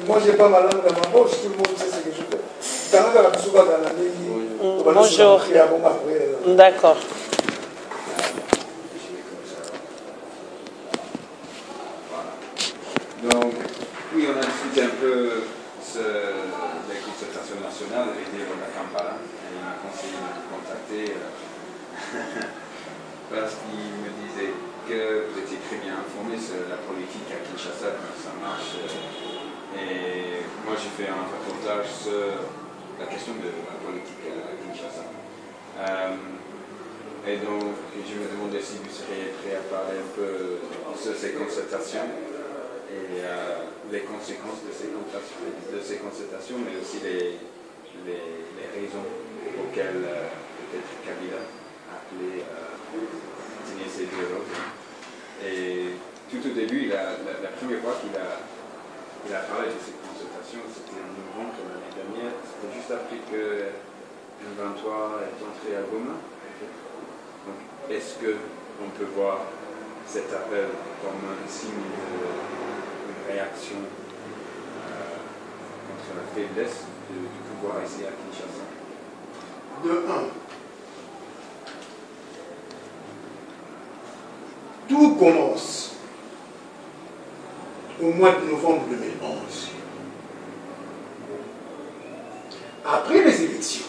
moi, j'ai pas ma langue dans ma poche, tout le monde sait ce que je fais. Bonjour. D'accord. Donc, oui, on a discuté un peu des concertations nationales avec les de Kampala. Et il m'a conseillé de vous contacter parce qu'il me disait que vous étiez très bien informé sur la politique à Kinshasa, comment ça marche. Et moi, j'ai fait un reportage sur la question de la politique à Kinshasa. Et donc, je me demandais si vous seriez prêt à parler un peu sur ces concertations et les conséquences de ces concertations, mais aussi les raisons auxquelles peut-être Kabila a appelé signer ces dialogues. Et tout au début, la première fois qu'il a parlé de ces consultations, c'était en novembre de l'année dernière. C'était juste après que M23 est entré à Goma. Donc, est-ce qu'on peut voir cet appel comme un signe d'une réaction contre la faiblesse du pouvoir ici à Kinshasa? De un, tout commence au mois de novembre 2011. Après les élections,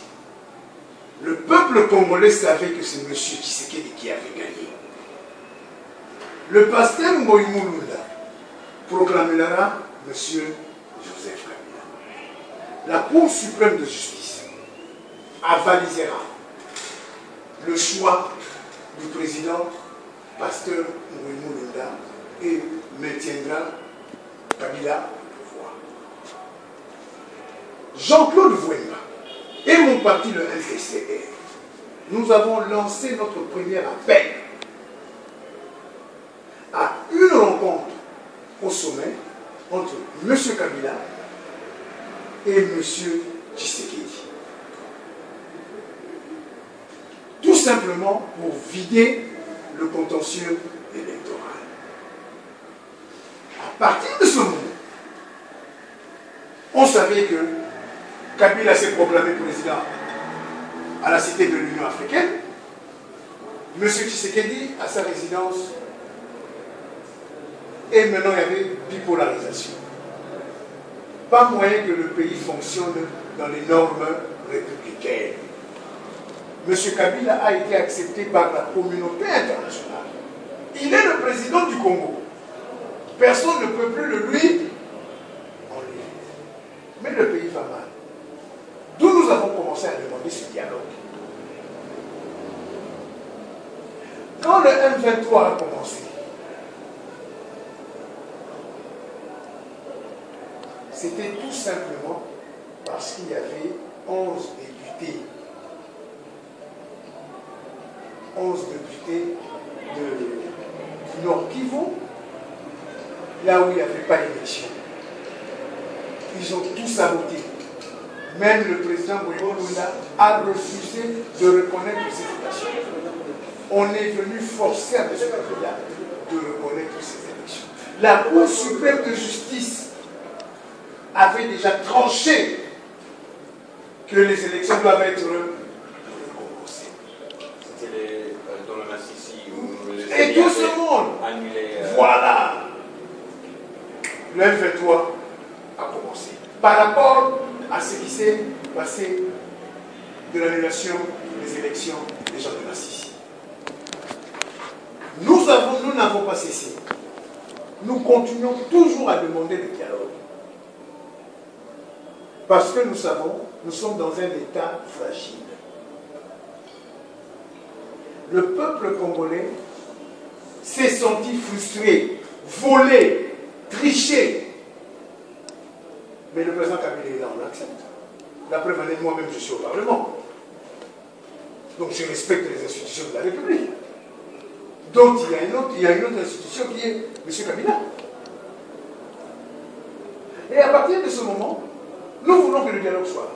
le peuple congolais savait que c'est M. Tshisekedi qui avait gagné. Le pasteur Moïse Mulunda proclamera M. Joseph Kabila. La Cour suprême de justice avalisera le choix du président pasteur Moïse Mulunda et maintiendra Kabila au pouvoir. Jean-Claude Vouemba et mon parti, le NCCR, nous avons lancé notre premier appel à une rencontre au sommet entre M. Kabila et M. Tshisekedi. Tout simplement pour vider le contentieux électoral. À partir de ce moment, on savait que Kabila s'est proclamé président à la Cité de l'Union africaine. M. Tshisekedi a sa résidence. Et maintenant, il y avait bipolarisation. Pas moyen que le pays fonctionne dans les normes républicaines. M. Kabila a été accepté par la communauté internationale. Il est le président du Congo. Personne ne peut plus le lui enlever. Mais le pays va mal. D'où nous avons commencé à demander ce dialogue. Quand le M23 a commencé, c'était tout simplement parce qu'il y avait 11 députés. 11 députés du Nord Kivu, là où il n'y avait pas d'élection. Ils ont tout saboté. Même le président Moïse a refusé de reconnaître ces élections. On est venu forcer à M. Kabila de reconnaître ces élections. La Cour suprême de justice avait déjà tranché que les élections doivent être remboursées. C'était dans le Massissi où et tout ce monde annulé. Voilà. Le M23 a commencé. Par rapport à ce qui s'est passé de l'annulation des élections des gens de Massissi. Nous n'avons pas cessé. Nous continuons toujours à demander le dialogue. Parce que nous savons, nous sommes dans un état fragile. Le peuple congolais s'est senti frustré, volé, triché. Mais le président Kabila est là, on l'accepte. La preuve en est, moi-même, je suis au Parlement. Donc je respecte les institutions de la République. Donc il y a une autre institution qui est M. Kabila. Et à partir de ce moment, nous voulons que le dialogue soit là.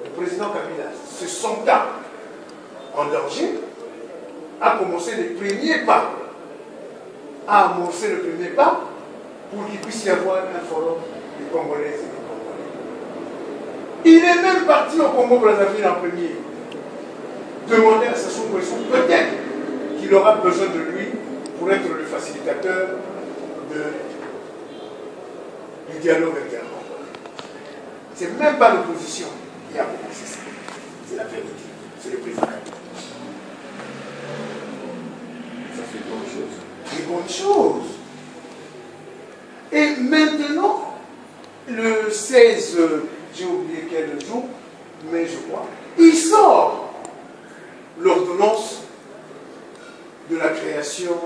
Le président Kabila, se sentant en danger, a commencé les premiers pas, a amorcé le premier pas pour qu'il puisse y avoir un forum des Congolaises et des Congolais. Il est même parti au Congo-Brazzaville en premier, demander à Sassou Nguesso peut-être qu'il aura besoin de lui pour être le facilitateur du dialogue intercongolais. Ce n'est même pas l'opposition qui a commencé ça. C'est la vérité. C'est le président. Ça fait de bonnes choses. Des bonnes choses. Et maintenant, le 16, j'ai oublié quel jour, mais je crois, il sort l'ordonnance de la création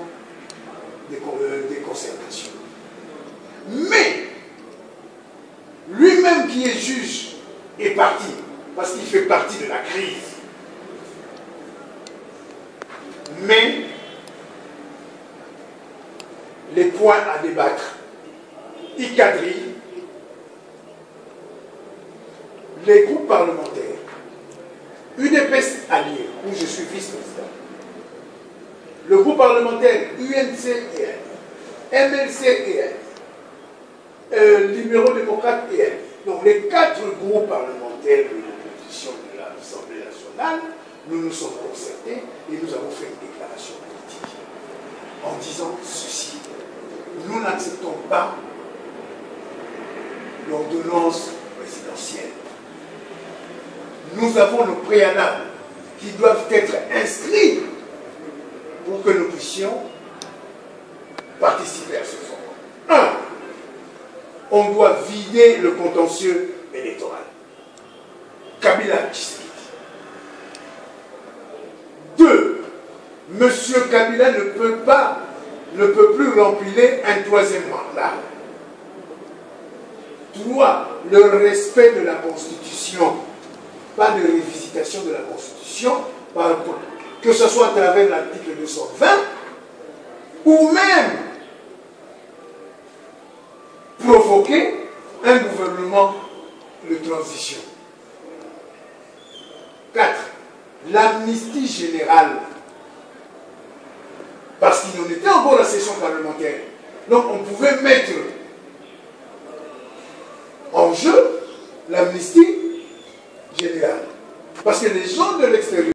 des concertations. Mais, lui-même qui est juge est parti, parce qu'il fait partie de la crise. Mais, les points à débattre, il quadrille les groupes parlementaires, UDPS allié, où je suis vice-président, le groupe parlementaire UNC-EF, MLC-EF, libéraux démocrates EF, donc les 4 groupes parlementaires de l'opposition de l'Assemblée nationale, nous nous sommes concertés et nous avons fait une déclaration politique en disant ceci: nous n'acceptons pas l'ordonnance présidentielle. Nous avons nos préalables qui doivent être inscrits pour que nous puissions participer à ce forum. 1. On doit vider le contentieux électoral. Kabila Tshisekedi. 2. Monsieur Kabila ne peut plus remplir un 3e mandat. 3. Le respect de la Constitution. Pas de révisitation de la Constitution, que ce soit à travers l'article 220, ou même provoquer un gouvernement de transition. 4. L'amnistie générale. Parce qu'il en était encore la session parlementaire. Donc on pouvait mettre en jeu l'amnistie générale. Parce que les gens de l'extérieur